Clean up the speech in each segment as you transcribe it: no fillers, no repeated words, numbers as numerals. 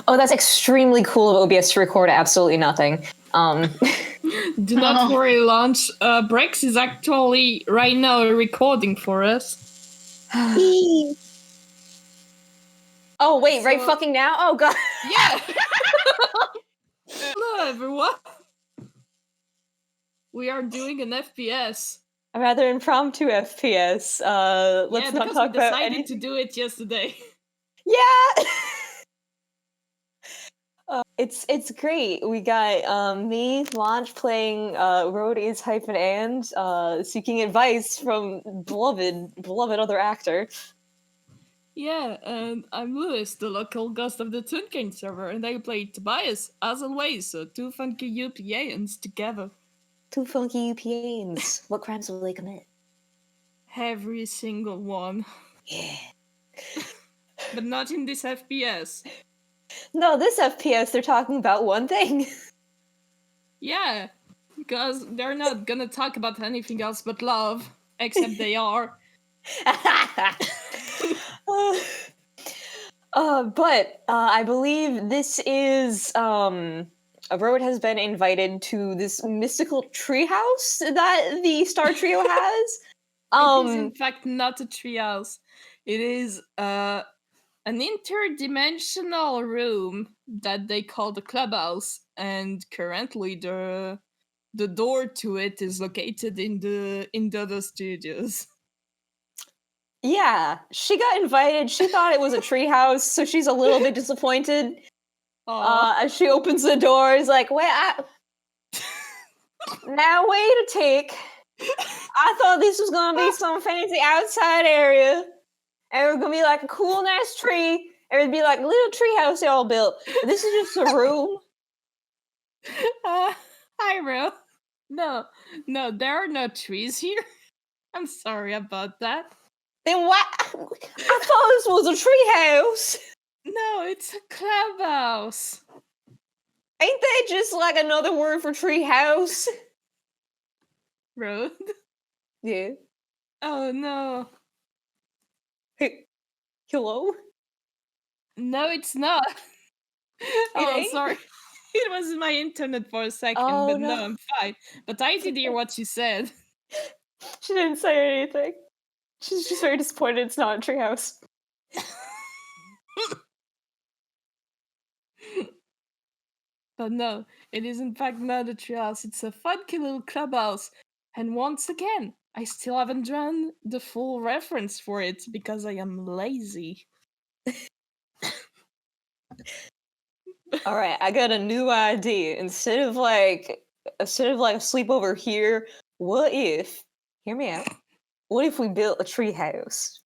Oh, that's extremely cool of OBS to record absolutely nothing. Do not worry, Launch. Brex is actually right now recording for us. Oh, wait, right fucking now? Oh, God. Yeah! Hello, everyone. We are doing an FPS. A rather impromptu FPS. Let's not talk about anything. We decided to do it yesterday. Yeah! It's great. We got me, Launch, playing Road is -and seeking advice from beloved other actor. Yeah, and I'm Lewis, the local ghost of the Toon server, and I played Tobias, as always, so two funky UPAns together. Two funky UPAns. What crimes will they commit? Every single one. Yeah. But not in this FPS. No, this FPS, they're talking about one thing. Yeah, because they're not gonna talk about anything else but love, except they are. But I believe this is Road has been invited to this mystical treehouse that the Star Trio has. It is in fact not a treehouse. It is an interdimensional room that they call the clubhouse, and currently the door to it is located in the other studios. Yeah, she got invited. She thought it was a treehouse, so she's a little bit disappointed. As she opens the door, is like, "Wait, now wait a tick. I thought this was gonna be some fancy outside area, and it was gonna be like a cool, nice tree. It would be like a little treehouse y'all built. This is just a room." Hi, Ro. No, there are no trees here. I'm sorry about that. Then what? I thought this was a treehouse. No, it's a clubhouse. Ain't that just like another word for treehouse? Road? Yeah. Oh, no. Hey, hello? No, it's not. Sorry. It was my internet for a second, but no, I'm fine. But I did hear what she said. She didn't say anything. She's just very disappointed it's not a treehouse. But no, it is in fact not a treehouse. It's a funky little clubhouse. And once again, I still haven't drawn the full reference for it because I am lazy. All right, I got a new idea. Instead of like a sleepover here, what if? Hear me out. What if we built a treehouse?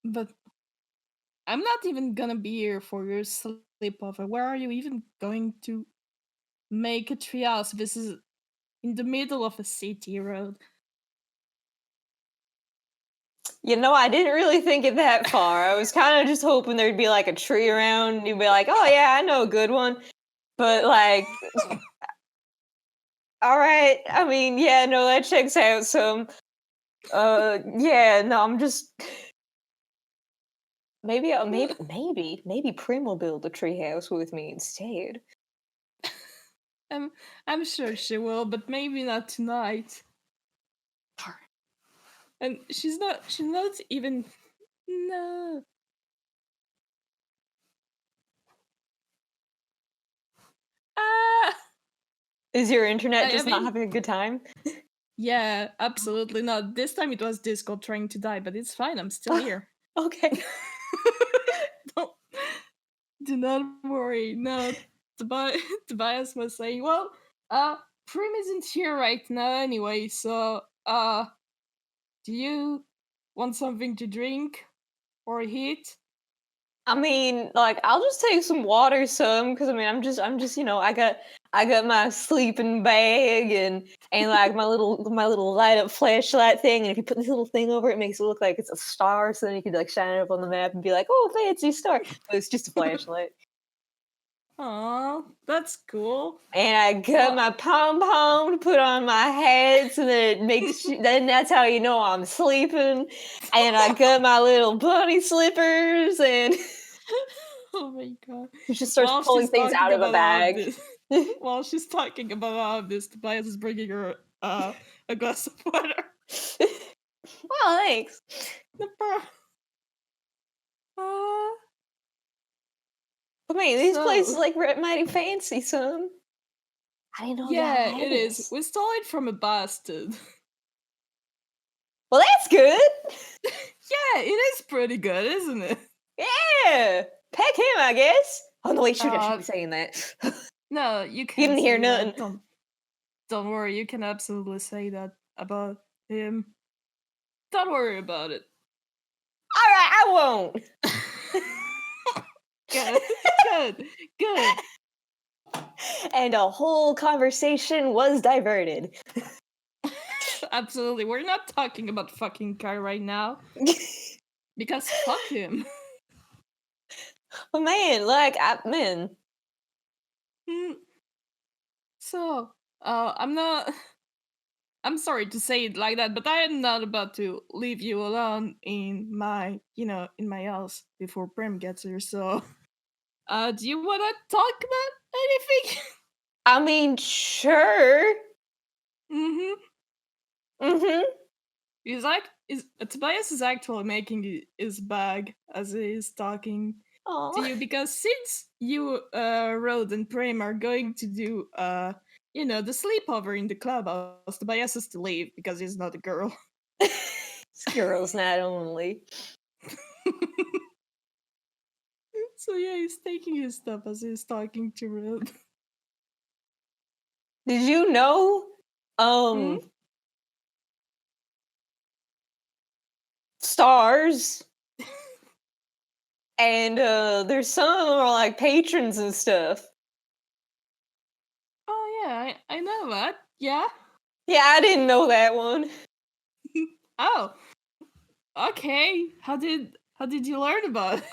But I'm not even gonna be here for your sleepover. Where are you even going to make a treehouse? This is in the middle of a city road. You know, I didn't really think it that far. I was kind of just hoping there'd be like a tree around and you'd be like, "Oh yeah, I know a good one." But like, all right. I mean, yeah, no, that checks out some. Yeah, no, I'm just. Maybe Prim will build a treehouse with me instead. I'm sure she will, but maybe not tonight. And she's not even. No. Is your internet just not having a good time? Yeah, absolutely not. This time it was Discord trying to die, but it's fine. I'm still here. Okay. Do not worry. No, Tobias was saying, well, Prim isn't here right now anyway, so, do you want something to drink or eat? I mean, like, I'll just take some water, because I mean, I'm just, you know, I got my sleeping bag and like my little light up flashlight thing, and if you put this little thing over it, it makes it look like it's a star, so then you could like shine it up on the map and be like, "Oh, fancy star!" But it's just a flashlight. Aw, that's cool. And I got my pom-pom to put on my head so that it makes then that's how you know I'm sleeping. And I got my little bunny slippers and my god. He just starts While pulling she's things talking out of a about all of bag. this, while she's talking about all of this, Tobias is bringing her a glass of water. Well, thanks. No problem. I mean, these places So like mighty fancy, son. I didn't know y'all yeah, had it is. this. We stole it from a bastard. Well, that's good. Yeah, it is pretty good, isn't it? Yeah, peck him, I guess. Oh no, wait, shoot! I shouldn't Uh, be saying that. No, you You can't didn't hear say that. nothing. Don't worry. You can absolutely say that about him. Don't worry about it. All right, I won't. Good, good, good. And a whole conversation was diverted. Absolutely. We're not talking about fucking Kai right now because fuck him. But man, like, man. Hmm. So, I'm not. I'm sorry to say it like that, but I am not about to leave you alone in my, in my house before Prim gets here. So, do you want to talk about anything? I mean, sure. Mm-hmm. Tobias is actually making his bag as he is talking to you, because since you, Rode and Prim are going to do, the sleepover in the clubhouse, Tobias has to leave because he's not a girl. Girls not only. So yeah, he's taking his stuff as he's talking to Rode. Did you know? Stars. And there's some of them are like patrons and stuff. Oh yeah, I know that. Yeah. Yeah, I didn't know that one. Oh. Okay. How did you learn about it?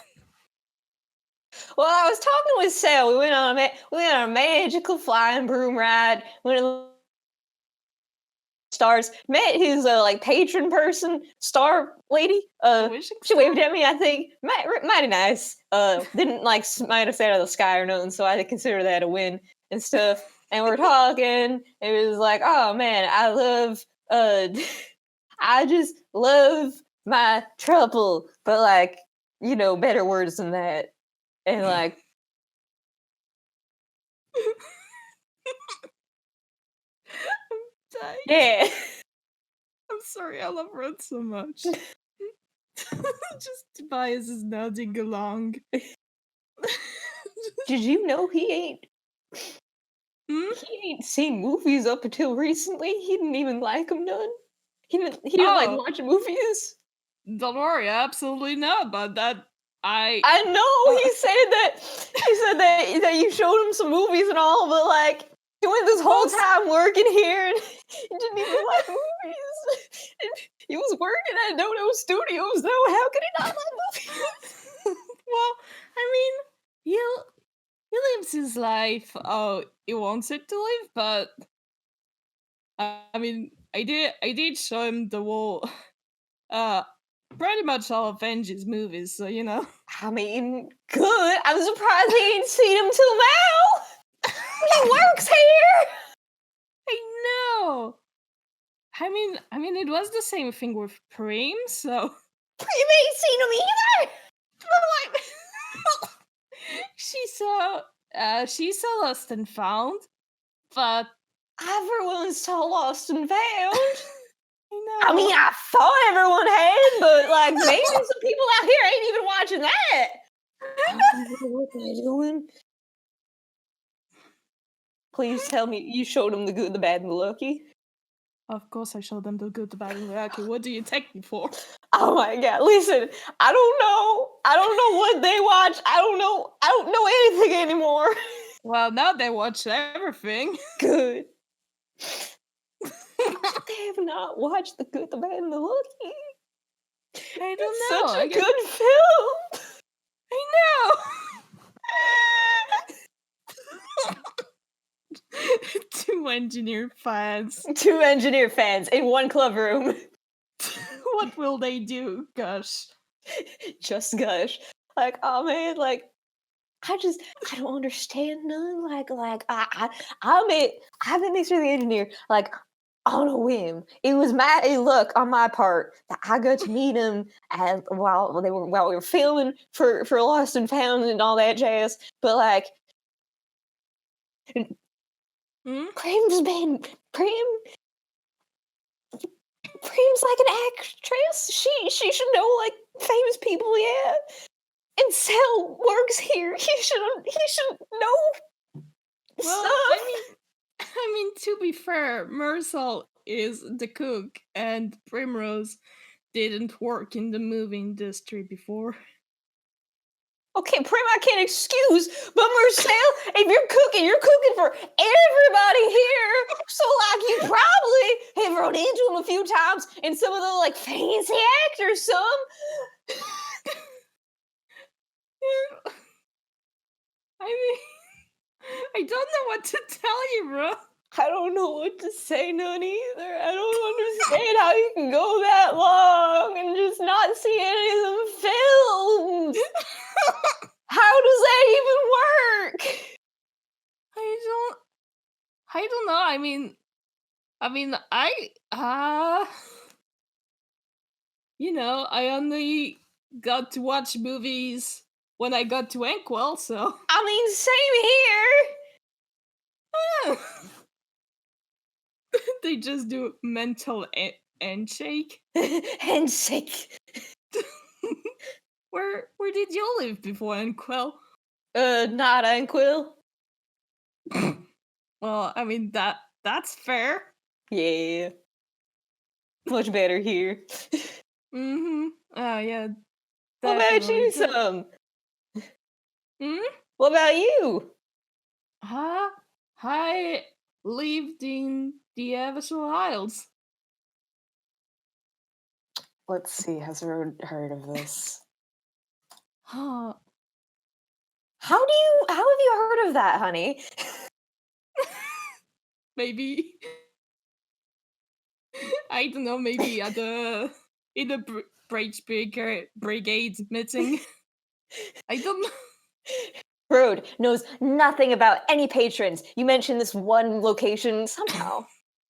Well, I was talking with Sal. We went on a magical flying broom ride. Went to stars. Met his like patron person, star lady. She waved at me. I think mighty nice. Didn't like smite us out of the sky or nothing, so I consider that a win and stuff. And we're talking. It was like, oh man, I love. I just love my trouble, but like better words than that. And like. I'm dying. Yeah. I'm sorry, I love Red so much. Just Tobias is nodding along. Did you know he ain't seen movies up until recently? He didn't even like them none. He didn't like watching movies. Don't worry, I absolutely know about that. I know he said that you showed him some movies and all, but like he went this whole time working here and he didn't even like movies. He was working at Dodo Studios though. How could he not like movies? Well, I mean, he lives his life he wants it to live, but I mean, I did show him the whole pretty much all of Angie's movies, so I mean, good. I'm surprised he ain't seen him till now. He works here. I know. I mean, it was the same thing with Prim, so Prim ain't seen him either. But like, she saw Lost and Found, but everyone saw Lost and Found. I know. I mean, I thought everyone had, but like maybe some people out here ain't even watching that. I don't know what they're doing. Please tell me you showed them the good, the bad, and the lucky. Of course I showed them the good, the bad, and the lucky. What do you take me for? Oh my god, listen, I don't know what they watch. I don't know anything anymore. Well, now they watch everything. Good. They have not watched the good, the bad, and the lucky. I don't know. Such a good film. I know. Two engineer fans in one club room. What will they do? Gosh. Just gush. Like, oh man, like I don't understand none. I met Mr. the Engineer like on a whim. It was my luck on my part that I got to meet him while we were filming for Lost and Found and all that jazz. But like Hmm? Prim Prim's like an actress. She should know like famous people, yeah. And Sal works here. He should know Well, stuff. I mean, to be fair, Mersal is the cook, and Primrose didn't work in the movie industry before. Okay, Prim, I can't excuse, but Marcel, if you're cooking for everybody here. So, like, you probably have run into him a few times, and some of the like fancy actors, some. I mean, I don't know what to tell you, bro. I don't know what to say, none either. I don't understand how you can go that long and just not see any of them films. How does that even work? I don't know. I only got to watch movies when I got to Inkwell, so I mean, same they just do mental handshake. here. Handshake. Where did you live before Inkwell? Not Anquil. Well, I mean that's fair. Yeah. Much better here. Mm-hmm. Oh yeah. What about you, Definitely. some? Hmm? What about you? I lived in the Eversole Isles. Let's see. Has everyone heard of this? Huh. How have you heard of that, honey? Maybe I don't know. Maybe at the in the brigade meeting. I don't know. Road knows nothing about any patrons. You mentioned this one location somehow.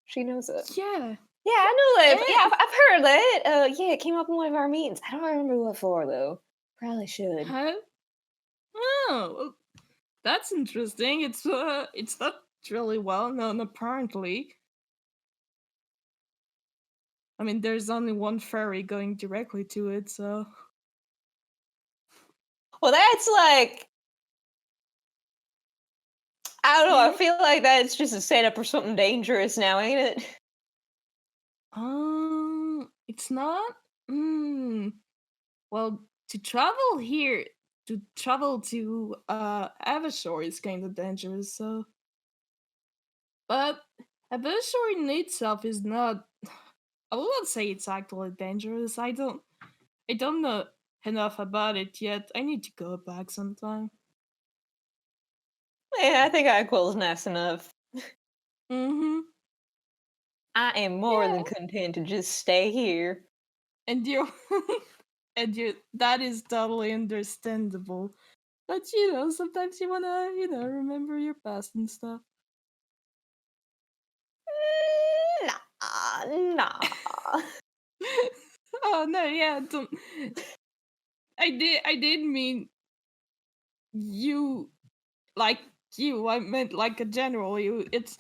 She knows it. Yeah. Yeah, I know that. Eh. Yeah, I've heard of that. Yeah, it came up in one of our meetings. I don't remember what for though. Probably should. Huh? Oh, well, that's interesting. It's not really well known apparently. I mean, there's only one ferry going directly to it, so. Well, that's like I don't know. I Hmm? feel like that's just a setup for something dangerous now, ain't it? It's not. Hmm. Well, to travel to Evershore is kind of dangerous. So, but Evershore in itself is not. I will not say it's actually dangerous. I don't know enough about it yet. I need to go back sometime. Yeah, I think Aquil's nice enough. Mm-hmm. I am more Yeah, than content to just stay here. and you, and you. That is totally understandable. But sometimes you wanna, remember your past and stuff. Nah. Oh no, yeah, don't. I did mean you, like you. I meant like a general you. It,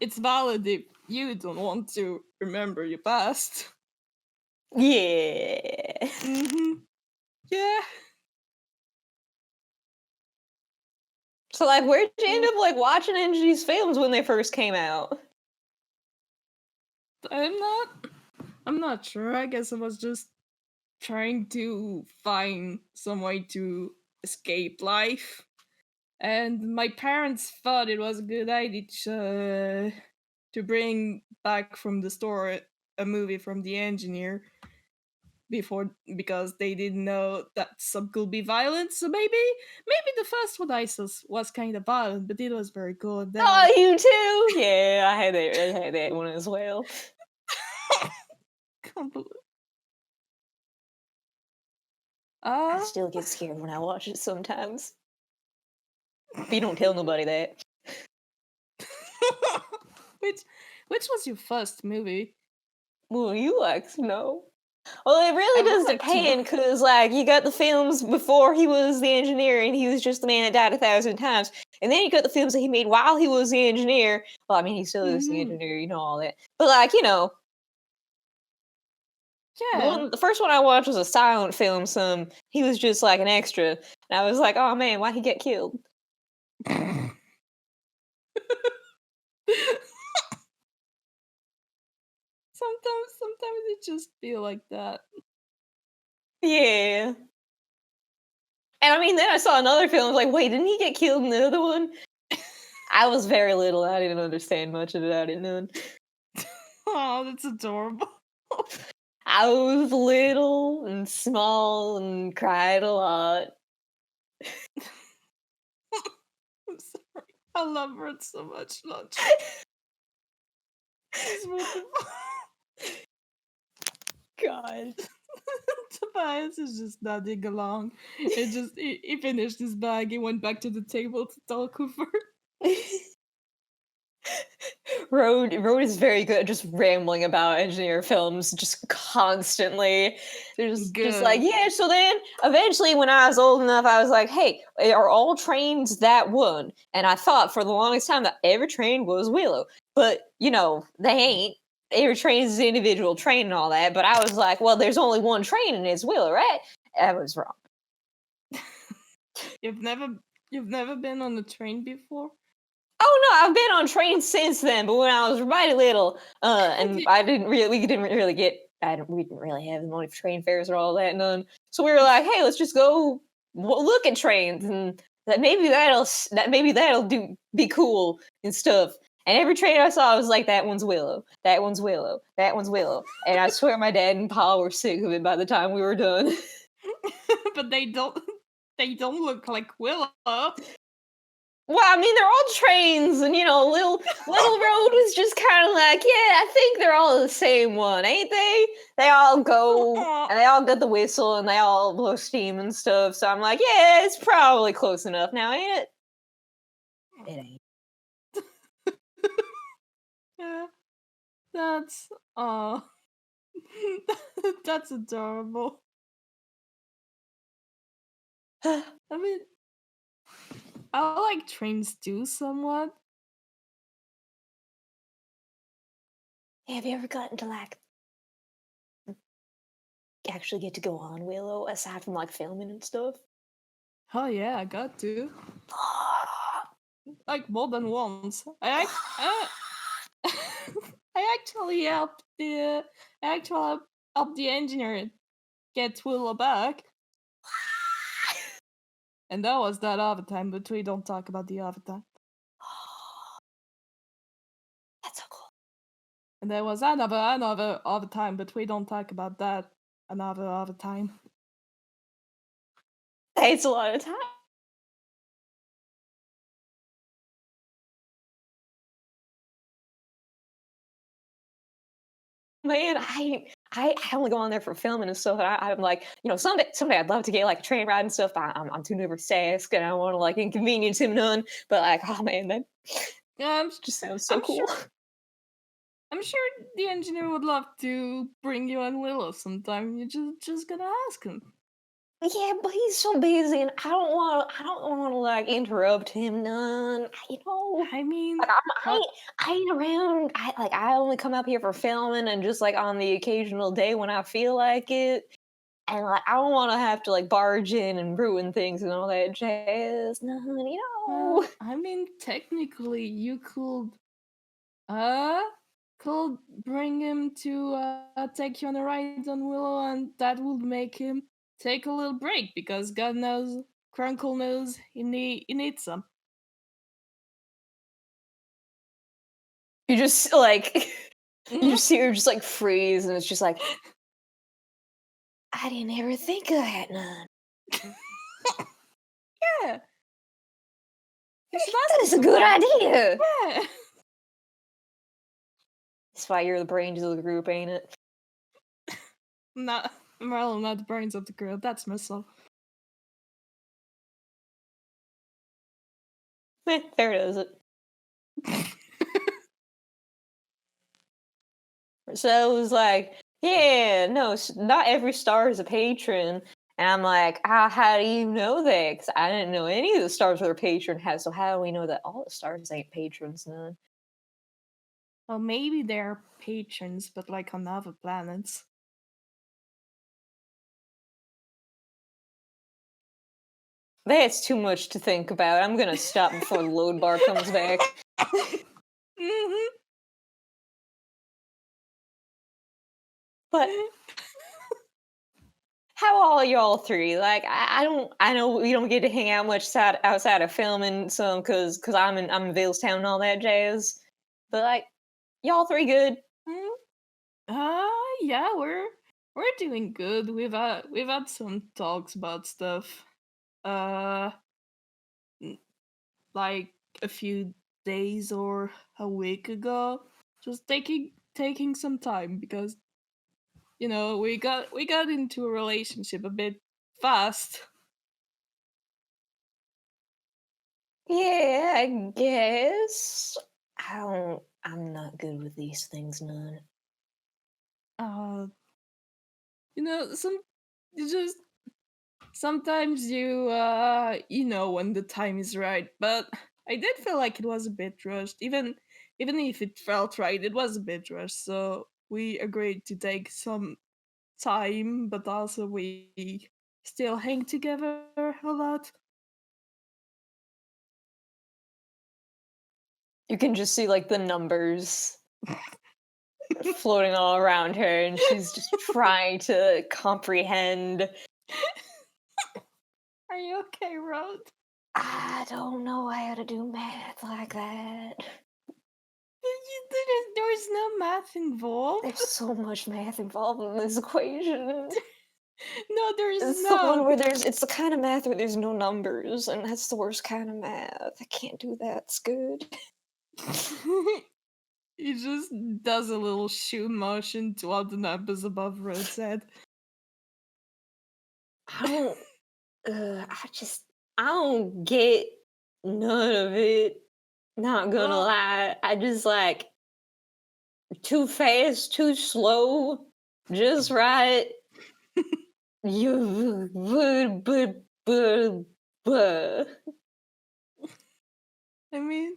it's valid if you don't want to remember your past. Yeah. Mm-hmm. Yeah. So, like, where'd you end up, like, watching NG's films when they first came out? I'm not. I'm not sure. I guess I was just trying to find some way to escape life, and my parents thought it was a good idea to bring back from the store a movie from the engineer before, because they didn't know that some could be violent. So maybe the first one I saw was kind of violent, but it was very good. Oh, you too? Yeah, I had that one as well. I Uh, still get scared when I watch it sometimes. But you don't tell nobody that. which which was your first movie? Well, you like to know. Well, it I really would does like to know. depend, because, like, you got the films before he was the engineer and he was just the man that died 1,000 times. And then you got the films that he made while he was the engineer. Well, I mean, he still is the Mhm. engineer, you know all that. But, like, you know, Yeah. the first one I watched was a silent film, he was just like an extra. And I was like, oh man, why'd he get killed? Sometimes it just feel like that. Yeah. And I mean, then I saw another film, I was like, wait, didn't he get killed in the other one? I was very little, I didn't understand much of it, I didn't know. Oh, that's adorable. I was little and small and cried a lot. I'm sorry. I love Red so much, Lunch. He's wonderful. God. Tobias is just nodding along. He finished his bag, he went back to the table to talk with her. Road is very good at just rambling about engineer films just constantly. There's just like, Good. yeah, so then eventually when I was old enough, I was like, hey, are all trains that one? And I thought for the longest time that every train was Willow. But, you know, they ain't. Every train is an individual train and all that. But I was like, well, there's only one train and it's Willow, right? I was wrong. You've never been on a train before? Oh no, I've been on trains since then, but when I was mighty little, and we didn't really get, we didn't really have the money for train fares or all that, none. So we were like, hey, let's just go look at trains, and maybe that'll be cool and stuff. And every train I saw was like, that one's Willow, that one's Willow, that one's Willow, and I swear my dad and Pa were sick of it by the time we were done. But they don't look like Willow. Well, I mean, they're all trains, and you know, Little Road was just kind of like, yeah, I think they're all the same one, ain't they? They all go, and they all got the whistle, and they all blow steam and stuff. So I'm like, yeah, it's probably close enough now, ain't it? It ain't. Yeah, that's oh, that's adorable. I mean, I like trains too somewhat. Have you ever gotten to like actually get to go on Willow aside from like filming and stuff? Oh yeah, I got to. Like more than once. I actually helped the engineer get Willow back. And that was that overtime, but we don't talk about the overtime. That's so cool. And there was another overtime, but we don't talk about that. Another overtime. It's a lot of time. Man, I only go on there for filming and stuff, and I'm like, you know, someday I'd love to get like a train ride and stuff. But I'm too nervous to ask, and I don't want to like inconvenience him none. But like, oh man, that Um, just sounds so I'm cool. sure. I'm sure the engineer would love to bring you on Willow sometime. You're just gonna ask him. Yeah, but he's so busy, and I don't want to like interrupt him none. You know, I mean, like how I ain't around. I only come up here for filming and just like on the occasional day when I feel like it. And like, I don't want to have to like barge in and ruin things and all that jazz. No, you know. well, I mean, technically, you uh, could bring him to take you on a ride on Willow, and that would make him take a little break because God knows, Crunkle knows he needs some. You just like you Mhm. just see her just like freeze, and it's just like I didn't ever think of that. None. Yeah, he's That lasting is a good sometimes. idea. Yeah. That's why you're the brains of the group, ain't it? Not Marlo, not the brains of the group. That's myself. There does it. So it was like, yeah, no, not every star is a patron. And I'm like, how do you know that? Because I didn't know any of the stars were a patron. So how do we know that all the stars ain't patrons? None. Well, maybe they're patrons, but like on other planets. That's too much to think about. I'm gonna stop before the load bar comes back. Mhm. But how are y'all three? Like, I know we don't get to hang out much outside of filming some, cause I'm in Valestown and all that jazz. But like, y'all three good? Mm. Yeah, we're doing good. We've had some talks about stuff. Uh, like a few days or a week ago. Just taking some time because we got into a relationship a bit fast. Yeah, I guess. I'm not good with these things, none. Uh, some you just sometimes you know when the time is right, but I did feel like it was a bit rushed. Even if it felt right, it was a bit rushed. So we agreed to take some time, but also we still hang together a lot. You can just see like the numbers floating all around her, and she's just trying to comprehend. Are you okay, Rod? I don't know how to do math like that. There's no math involved. There's so much math involved in this equation. No, there's It's the one not. where it's the kind of math where there's no numbers, and that's the worst kind of math. I can't do that. It's good. He just does a little shoe motion to all the numbers above Rod's head. I don't. I don't get none of it. Not gonna Well, lie. I just like too fast, too slow, just right. You would, but. I mean,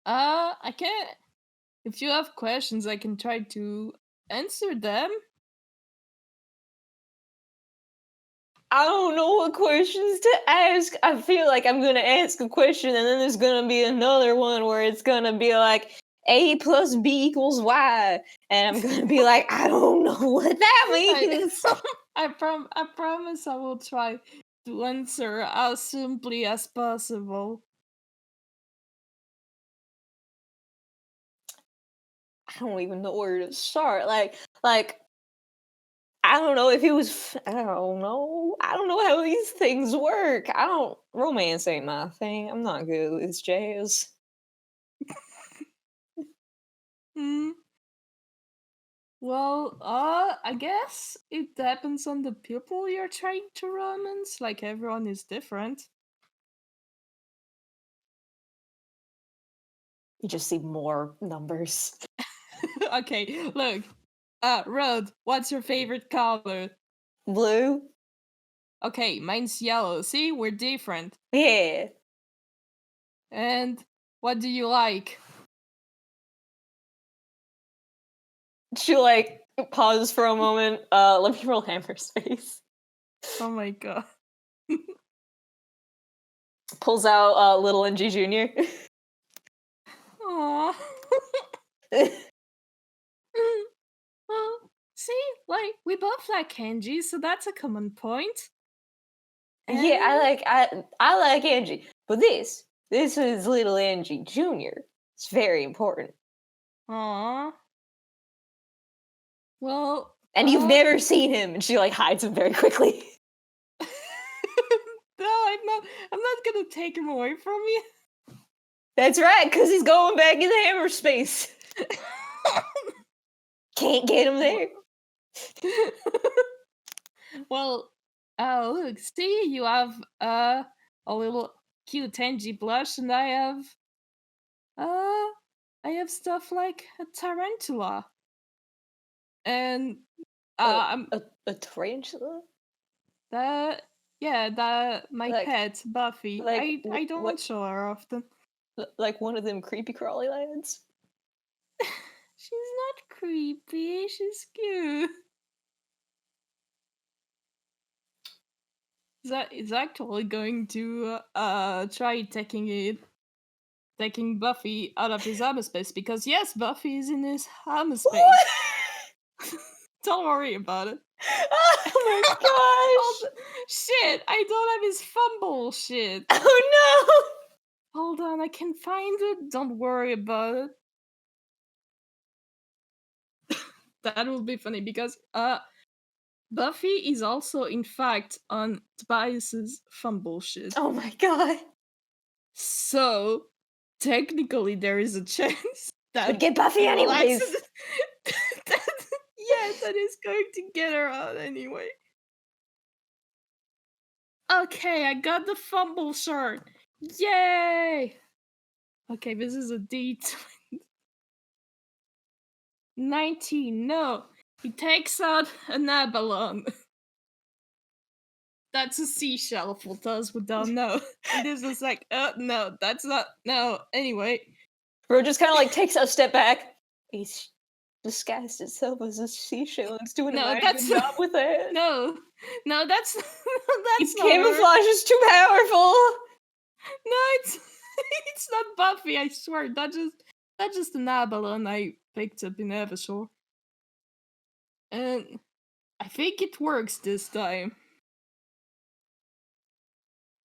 I can't. If you have questions, I can try to answer them. I don't know what questions to ask. I feel like I'm gonna ask a question and then there's gonna be another one where it's gonna be like A plus B equals Y. And I'm gonna be like, I don't know what that means. I promise I will try to answer as simply as possible. I don't even know where to start. Like I don't know if it was. I don't know. I don't know how these things work. I don't. Romance ain't my thing. I'm not good with jazz. Hmm. Well, I guess it depends on the people you're trying to romance. Like everyone is different. You just see more numbers. Okay, look. Rod, what's your favorite color? Blue. Okay, mine's yellow. See, we're different. Yeah. And what do you like? She like pauses for a moment. Let me roll Hammer's face. Oh my god. Pulls out little NG Junior. Aww. Well, see, like we both like kanji, so that's a common point. Yeah, And I like Angie, but this is little Angie Junior. It's very important. aw. Well, And you've never seen him, and she like hides him very quickly. no, I'm not gonna take him away from you. That's right, because he's going back in the hammer space. Can't get him there. Well, look, see, you have a little cute Angie blush, and uh I have stuff like a tarantula. And A I'm a tarantula? that yeah, that my Like pet Buffy. like I don't what? show her often. Like one of them creepy crawly lads? She's not creepy. She's cute. That is actually going to try taking Buffy out of his armor space because yes, Buffy is in his armor space. Don't worry about it. Oh my gosh! Shit, I don't have his fumble shit. Oh Hold on, I can find it. Don't worry about it. That will be funny because Buffy is also in fact on Tobias's fumble shit. no! Oh my god! So technically there is a chance that Would get Buffy he will anyways. that is going to get her out anyway. Okay, I got the fumble shirt. Yay! Okay, this is a D20. 19. No, he takes out an abalone. That's a seashell for those who don't know. And this is like, no, that's not. No, anyway. Bro just kind of like takes a step back. He's disguised itself as a seashell and it's doing a mighty good job with it. No, that's His not her. camouflage is too powerful. No, it's not Buffy. I swear, that's just an abalone I picked up in Evershore, and I think it works this time.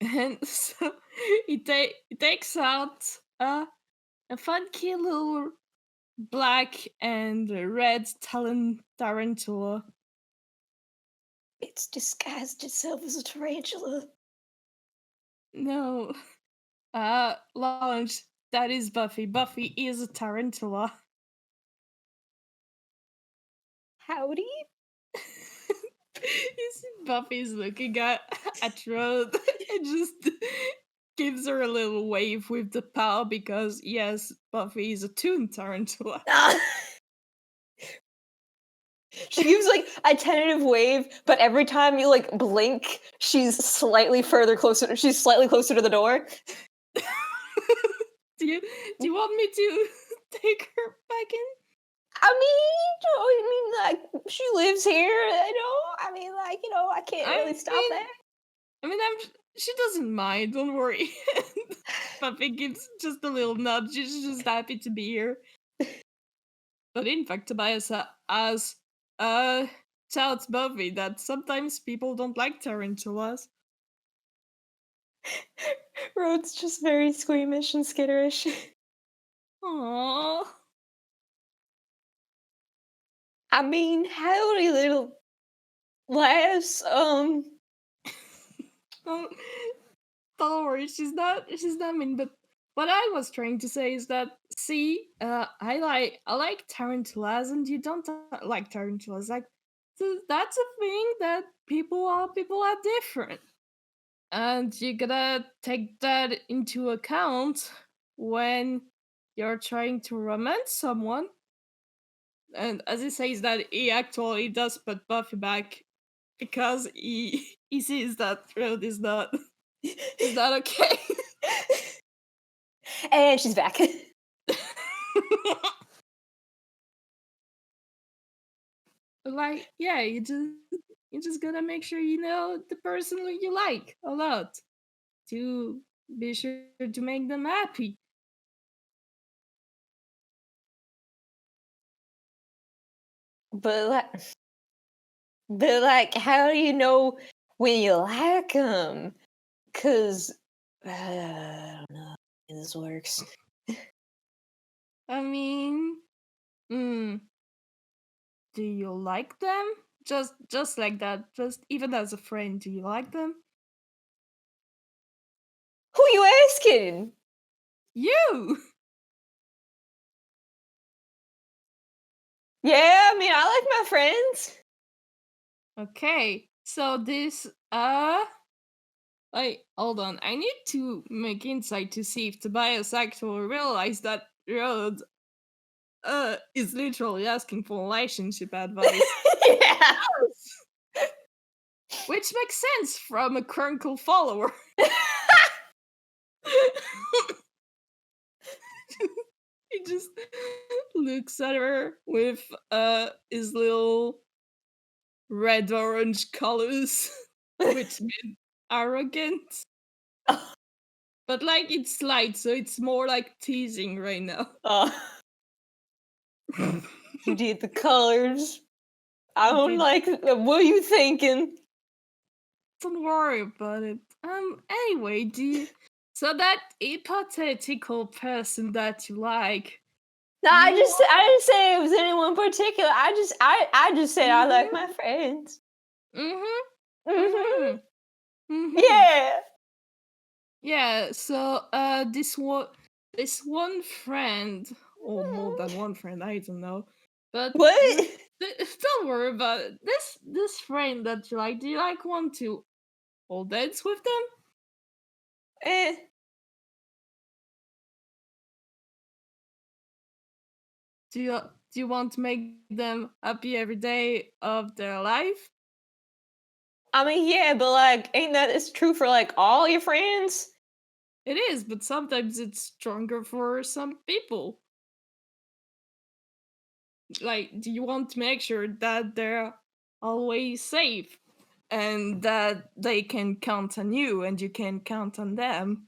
And so he takes out a funky little black and red tarantula. It's disguised itself as a tarantula. No, Launch. That is Buffy. Buffy is a tarantula. Howdy. You see Buffy's looking at Rose and just gives her a little wave with the paw because yes, Buffy is a toon tarantula. She gives like a tentative wave, but every time you like blink, she's slightly closer to the door. Do you want me to take her back in? Like she lives here, I can't really stop that. I mean, she doesn't mind. Don't worry. Buffy gives just a little nudge. She's just happy to be here. But in fact, Tobias has tells Buffy that sometimes people don't like tarantulas. Rhode's just very squeamish and skitterish. Aww. I mean, howdy, little lass. Don't worry, she's not mean. But what I was trying to say is that I like tarantulas, and you don't like tarantulas. Like that's a thing that people are different, and you gotta take that into account when you're trying to romance someone. And as he says that, he actually does put Buffy back because he sees that Rose is not okay. And she's back. Like, yeah, you just gotta make sure you know the person who you like a lot to be sure to make them happy. But how do you know when you like them? 'Cause I don't know how this works. I mean, do you like them? Just like that. Just even as a friend, do you like them? Who you asking? You. Yeah, I mean, I like my friends. Okay, so this Hold on. I need to make insight to see if Tobias actually realized that Road is literally asking for relationship advice. Yeah. Which makes sense from a Crunkle follower. He just looks at her with his little red orange colors, which mean arrogant. But like it's light, so it's more like teasing right now. You did the colors. I I don't did. like. What are you thinking? Don't worry about it. Anyway, so that hypothetical person that you like. No, Do I you didn't say it was anyone particular. I just said I like my Mhm. friends. Mhm. Mhm. Mhm. Mhm. Yeah. Yeah, so this one friend, or more than one friend, I don't know. But What? don't worry about it. This friend that you like, do you like want to hold dance with them? Eh. Do you want to make them happy every day of their life? I mean, yeah, but like, ain't that it's true for like all your friends? It is, but sometimes it's stronger for some people. Like, do you want to make sure that they're always safe and that they can count on you and you can count on them?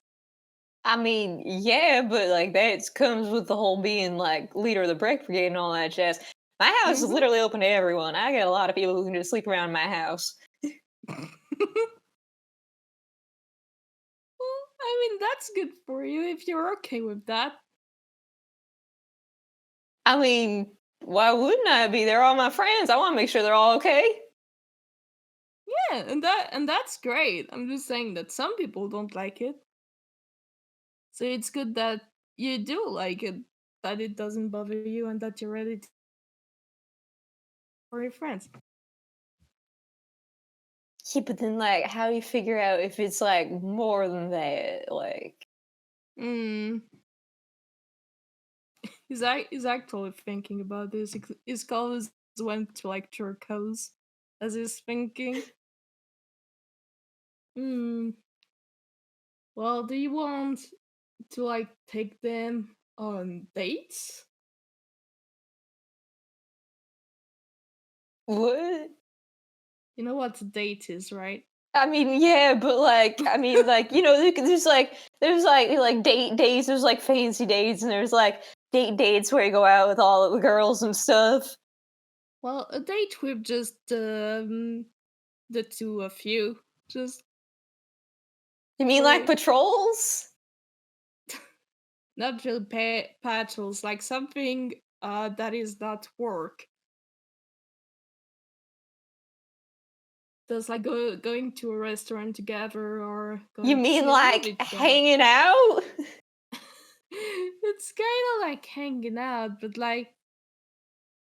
I mean, yeah, but like that comes with the whole being like leader of the break brigade and all that jazz. My house is Mhm. literally open to everyone. I get a lot of people who can just sleep around my house. Well, I mean, that's good for you if you're okay with that. I mean, why wouldn't I be? They're all my friends. I want to make sure they're all okay. Yeah, and that's great. I'm just saying that some people don't like it. So it's good that you do like it, that it doesn't bother you and that you're ready for your friends. Yeah, but then like, how do you figure out if it's like more than that? Like, Mm. He's actually thinking about this. His colors went to like turquoise as he's thinking. Hmm. Well, do you want to like take them on dates? what? You know what a date is, right? I mean, yeah, but like, I mean, like, there's like date dates, there's like fancy dates, and there's like date dates where you go out with all the girls and stuff. Well, a date with just the two of you. Just You mean like for patrols? not really patrols, like something that is not work. Just like going to a restaurant together or You going to mean see a movie like together. hanging out? It's kind of like hanging out, but like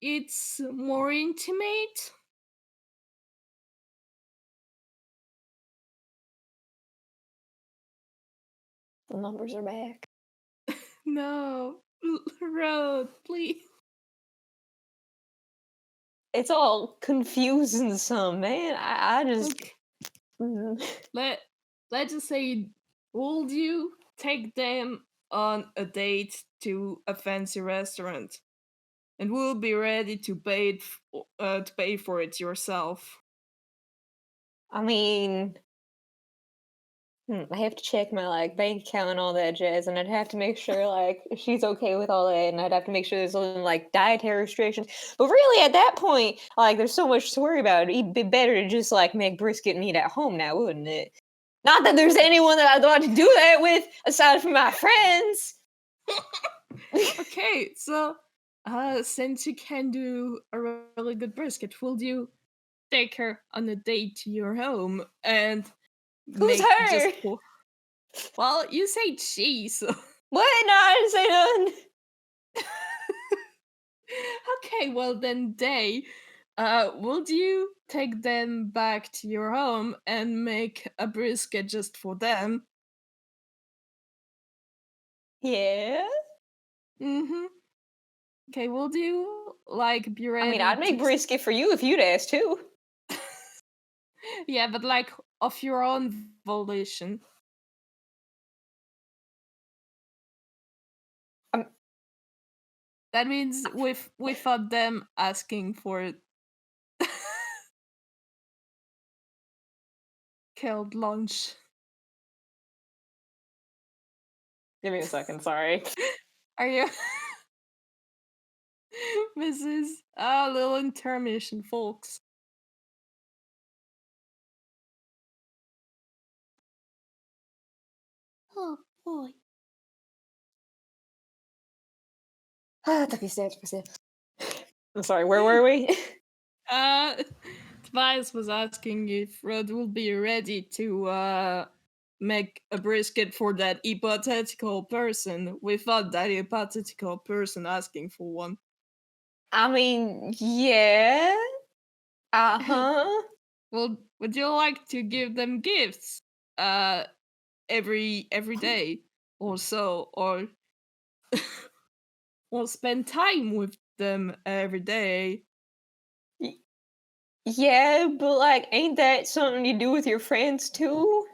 it's more intimate. The numbers are back. No, Road, please. It's all confusing some, man. I just Okay. mm. Let's just say, would you take them on a date to a fancy restaurant, and will be ready to to pay for it yourself? I mean, I have to check my like bank account and all that jazz, and I'd have to make sure like she's okay with all that, and I'd have to make sure there's no like dietary restrictions. But really, at that point, like there's so much to worry about. It'd be better to just like make brisket and eat at home now, wouldn't it? Not that there's anyone that I'd want to do that with aside from my friends. Okay, so since you can do a really good brisket, will you take her on a date to your home and Who's make just her? well, you say cheese. So What? No, I didn't say none. okay, well then they would you take them back to your home and make a brisket just for them? Yeah. Mm-hmm. Okay, would you like be I mean, ready I'd to make brisket for you if you'd ask too. yeah, but like of your own volition. Um, That means without them asking for it. Killed lunch. give me a second, sorry. Are you Mrs. A little intermission, folks. Oh boy. Taki snacks, I'm sorry, where were we? Uh Tobias was asking if Rod will be ready to make a brisket for that hypothetical person without that hypothetical person asking for one. I mean, yeah. Uh-huh. Well, would you like to give them gifts uh every day or so, or spend time with them every day? Y- Yeah, but like, ain't that something you do with your friends too?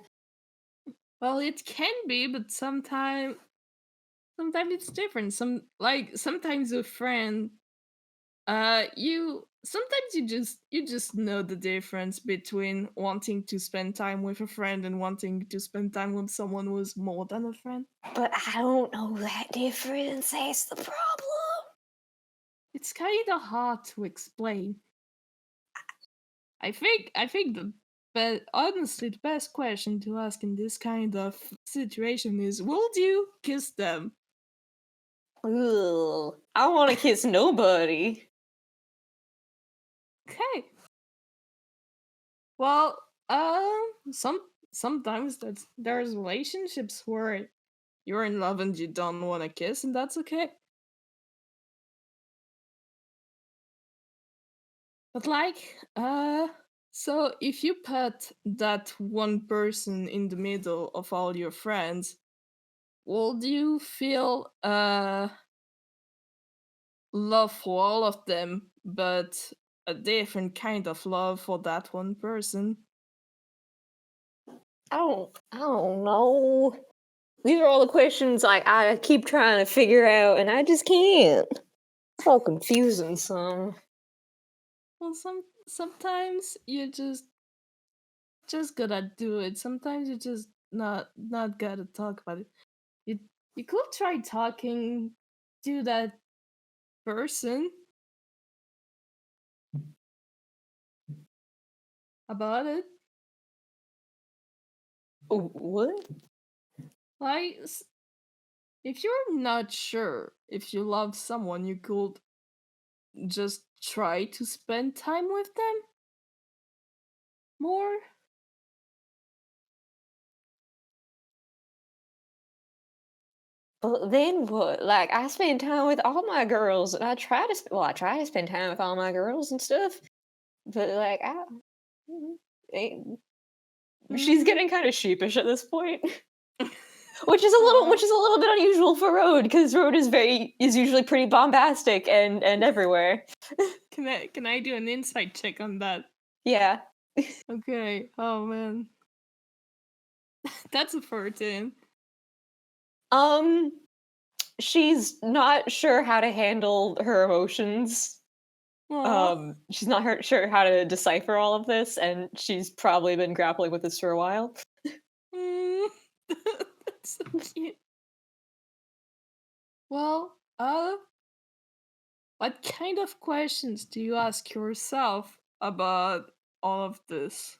Well, it can be, but sometimes it's different. Sometimes a friend, you sometimes you just know the difference between wanting to spend time with a friend and wanting to spend time with someone who's more than a friend. But I don't know that difference. That's the problem. It's kind of hard to explain. I think but honestly, the best question to ask in this kind of situation is, would you kiss them? Ugh. I don't want to kiss nobody. Okay. Well, sometimes there's relationships where you're in love and you don't want to kiss, and that's okay. But like, so if you put that one person in the middle of all your friends, would you feel love for all of them, but a different kind of love for that one person? I don't know. These are all the questions like I keep trying to figure out and I just can't. It's all confusing some. Well, sometimes you just gotta do it. Sometimes you just not gotta talk about it. You you could try talking to that person about it. What? Like, if you're not sure if you love someone, you could just try to spend time with them more. But then what? Like I spend time with all my girls and I try to I try to spend time with all my girls and stuff. But like I mm, eh, she's Mm. getting kind of sheepish at this point. Which is a little bit unusual for Road because Road is usually pretty bombastic and everywhere. Can I do an insight check on that? Yeah. Okay. Oh man, that's a 14. Um she's not sure how to handle her emotions. Aw. She's not sure how to decipher all of this and she's probably been grappling with this for a while. Mm. That's so cute. Well, what kind of questions do you ask yourself about all of this?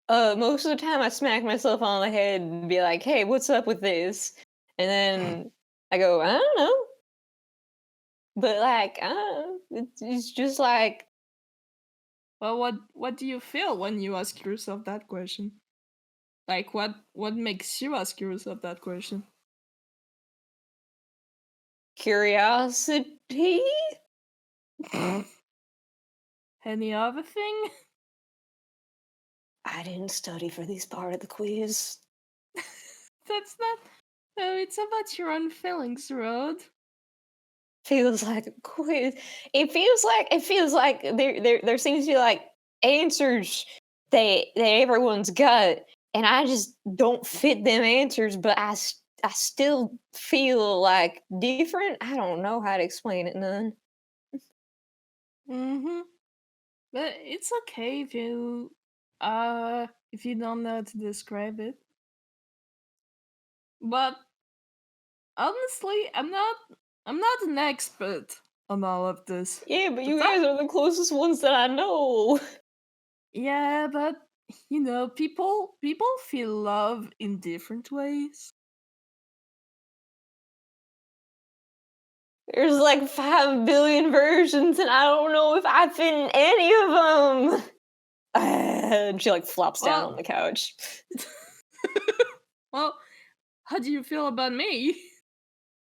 Most of the time I smack myself on the head and be like, "Hey, what's up with this?" And then I go, "I don't know." But like, I don't know. It's just like Well, what do you feel when you ask yourself that question? Like, what makes you ask yourself that question? curiosity. Any other thing? I didn't study for this part of the quiz. That's not. No, it's about your own feelings, Rod. Feels like a quiz. It feels like there seems to be like answers that everyone's got, and I just don't fit them answers. But I still feel like different. I don't know how to explain it, none. Mm-hmm. But it's okay if you don't know how to describe it. But honestly, I'm not an expert on all of this. Yeah, but The you fact guys are the closest ones that I know. Yeah, but people feel love in different ways. There's like 5 billion versions, and I don't know if I fit in any of them. And she like flops down on Well, the couch. well, how do you feel about me?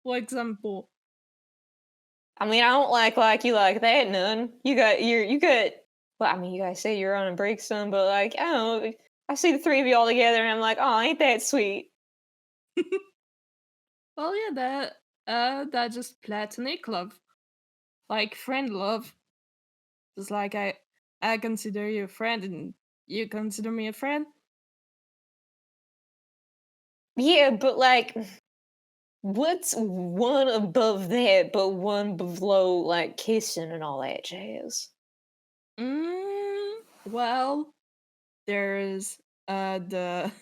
For example. I mean, I don't like you like that none. You got. Well, I mean, you guys say you're on a break some, but like I don't know. I see the three of you all together, and I'm like, oh, ain't that sweet? Well, yeah, that's just platonic love, like friend love. Just like I consider you a friend and you consider me a friend. Yeah, but like, what's one above that, but one below like kissing and all that jazz? Well, there's the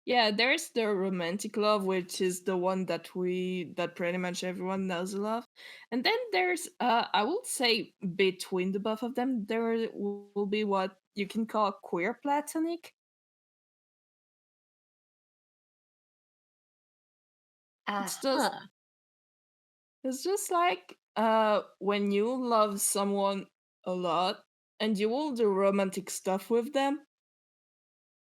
there's the romantic love, which is the one that pretty much everyone knows and love. And then there's I would say between the both of them there will be what you can call queer platonic. Uh It's just huh. it's just like when you love someone a lot and you will do romantic stuff with them,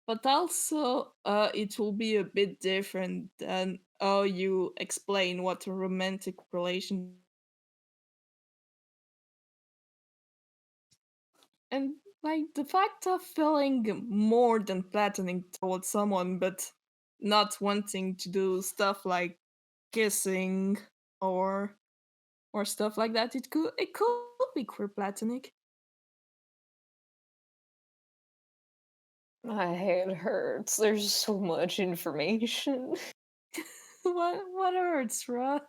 but also it will be a bit different than how you explain what a romantic relation. And like the fact of feeling more than platonic towards someone, but not wanting to do stuff like kissing or stuff like that, it could be queer platonic. My head hurts. There's so much information. What hurts, Ruh?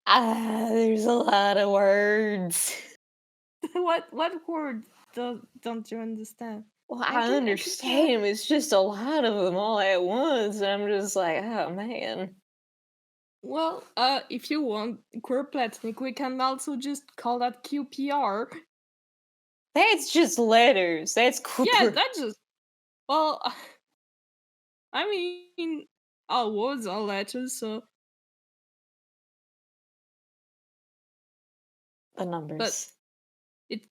There's a lot of words. What word don't you understand? Well, I I can I can try. understand. It's just a lot of them all at once, and I'm just like, oh man. Well, if you want queer platonic, we can also just call that QPR. That's just letters. That's Yeah, Cooper. that just well, I mean, all words are letters, so The but numbers. it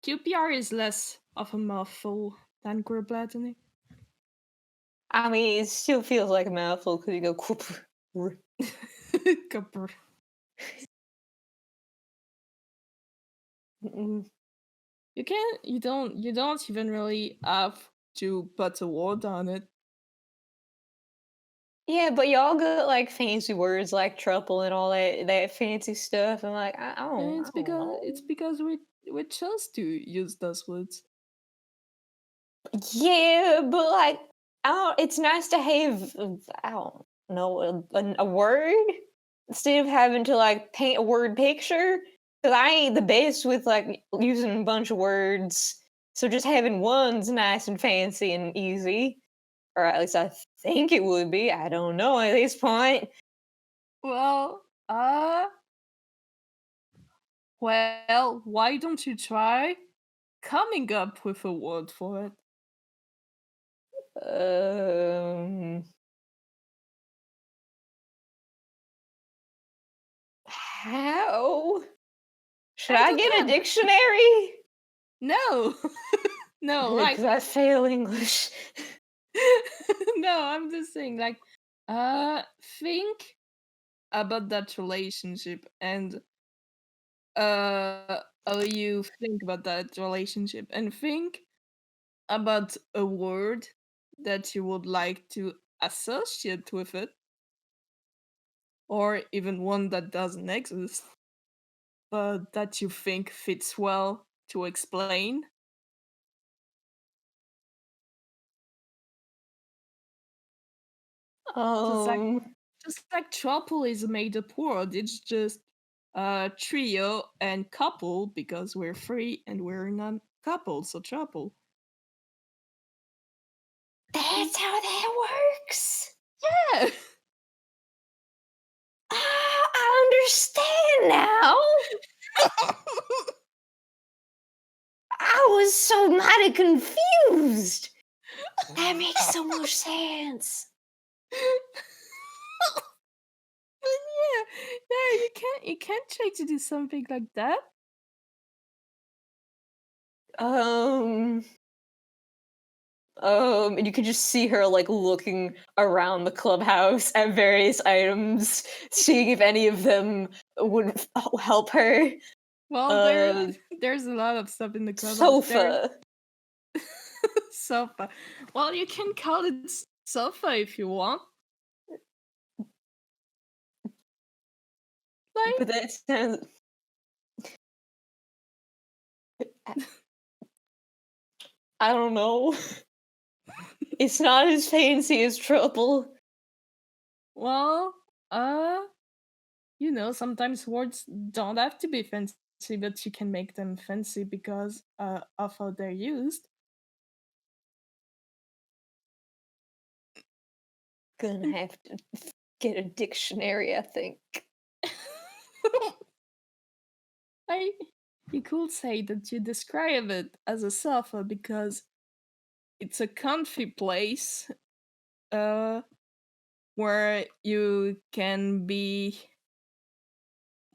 QPR is less of a mouthful than queer platonic. I mean, it still feels like a mouthful because you go Cooper. Copper. Mm. You don't even really have to put a word on it. Yeah, but y'all got like fancy words like trouble and all that fancy stuff. I'm like, And I don't know. it's because we chose to use those words. Yeah, but like, I don't. It's nice to have I don't know a word instead of having to like paint a word picture. Because I ain't the best with like using a bunch of words. So just having one's nice and fancy and easy, or at least I think it would be. I don't know at this point. Well, why don't you try coming up with a word for it? Um, how should I I don't get a know. dictionary? No, no, like Because I fail English. no. I'm just saying, like, think about that relationship and how you think about that relationship and think about a word that you would like to associate with it, or even one that doesn't exist, but that you think fits well to explain. Just like Um, just like trouble is a made up word. It's just trio and couple because we're free and we're not coupled, so trouble. that's how that works. Yeah. Ah, I understand now. I was so mighty confused. That makes so much sense. But yeah, you can't try to do something like that. Um, and you could just see her like looking around the clubhouse at various items, seeing if any of them would help her. Well, Uh, there's a lot of stuff in the clubhouse. There's sofa. sofa. Well, you can call it sofa if you want. But Like, that sounds. I don't know. It's not as fancy as trouble. well, sometimes words don't have to be fancy, but you can make them fancy because of how they're used. Gonna have to get a dictionary, I think. I You could say that you describe it as a sofa because it's a comfy place uh where you can be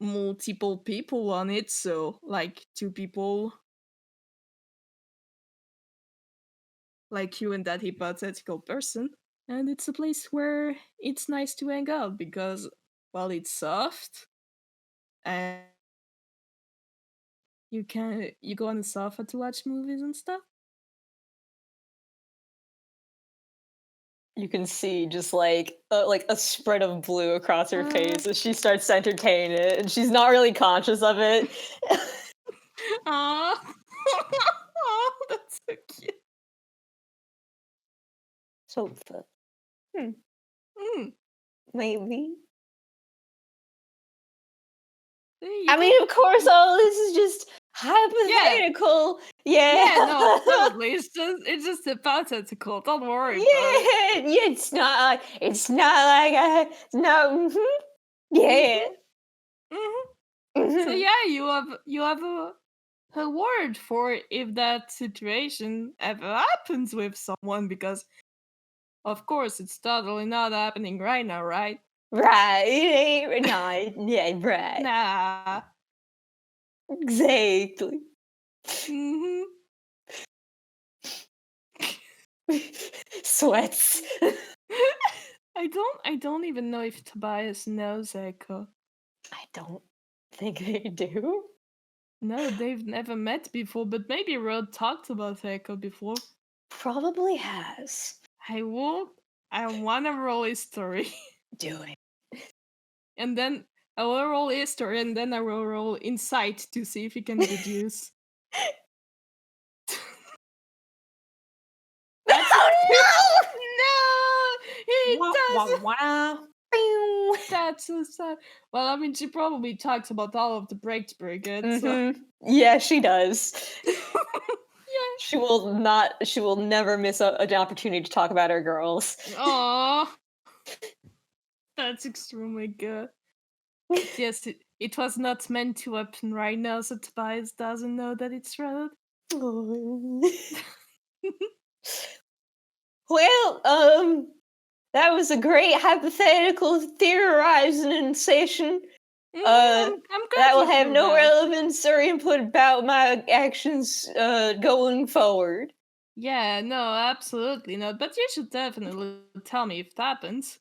multiple people on it, so like two people like you and that hypothetical person. And it's a place where it's nice to hang out because, well, it's soft and you go on the sofa to watch movies and stuff. You can see just like a spread of blue across her Uh, face as she starts to entertain it, and she's not really conscious of it. Aw. That's so cute. Sofa. Mm. Maybe. You I can, mean, of course, all this is just yeah, hypothetical. yeah, no, Yeah. totally. It's just hypothetical. Don't worry about it. Yeah, yeah, it's not like I no. Yeah. Hmm. Hmm. So Mhm. yeah, you have a word for if that situation ever happens with someone because of course it's totally not happening right now, right? Right. It ain't not. Yeah. Right. Nah. Exactly. Hmm. Sweats. I don't even know if Tobias knows Echo. I don't think they do. No, they've never met before, but maybe Rod talked about Echo before. Probably has. I will. I want to roll history, Do it. and then I will roll history, and then I will roll insight to see if he can deduce. That's a Oh no. He no! Wah, wah, doesn't. wah. Pew. That's so sad. Well, I mean, she probably talks about all of the breaks pretty good. So Yeah, she does. yeah. She will never miss an opportunity to talk about her girls. Aw, that's extremely good. But yes, it was not meant to happen right now, so Tobias doesn't know that it's Rod. Well, that was a great hypothetical theorizing session. I'm glad That will you have feel no that. relevance or input about my actions going forward. Yeah, no, absolutely not. But you should definitely tell me if it happens.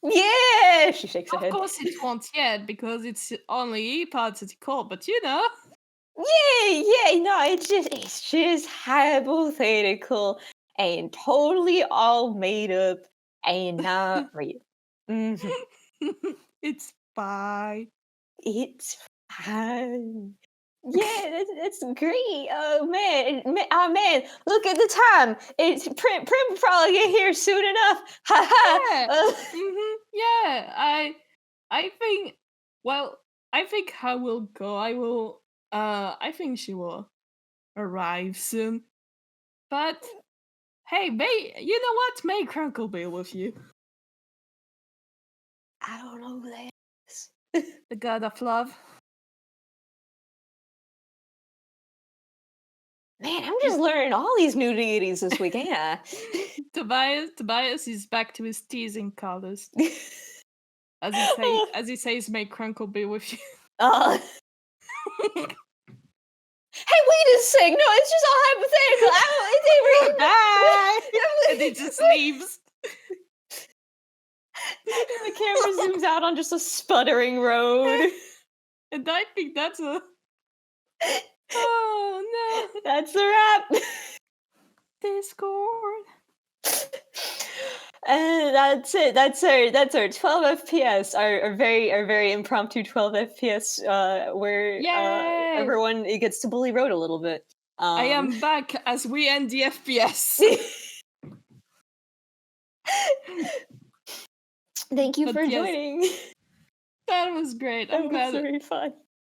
Yeah, she shakes her Of head. course it won't yet because it's only hypothetical, but you know. Yeah, no, it's just hypothetical and totally all made up and not real. Mhm. It's fine. It's fine. Yeah, that's great. Oh man, oh man, look at the time. It's Prim will probably get here soon enough. Ha ha. Yeah. Yeah. I think well, I think I will go. I think she will arrive soon. But hey, May you know what? May Crunkle be with you. I don't know who that is. The god of love. Man, I'm just learning all these new deities this week, ain't I? Tobias is back to his teasing colors. Oh, As he says, may Crunkle be with you. uh, hey, wait a sec. No, it's just all hypothetical. I don't. It didn't Bye. And he just leaves. The camera zooms out on just a sputtering road. And I think that's a oh no. That's the wrap. Discord. And that's it. That's our 12 FPS. Our very impromptu 12 FPS. Where Yay! everyone it gets to bully road a little bit. I am back as we end the FPS. Thank you But for yes, joining. that was great. That I'm was glad. very fun.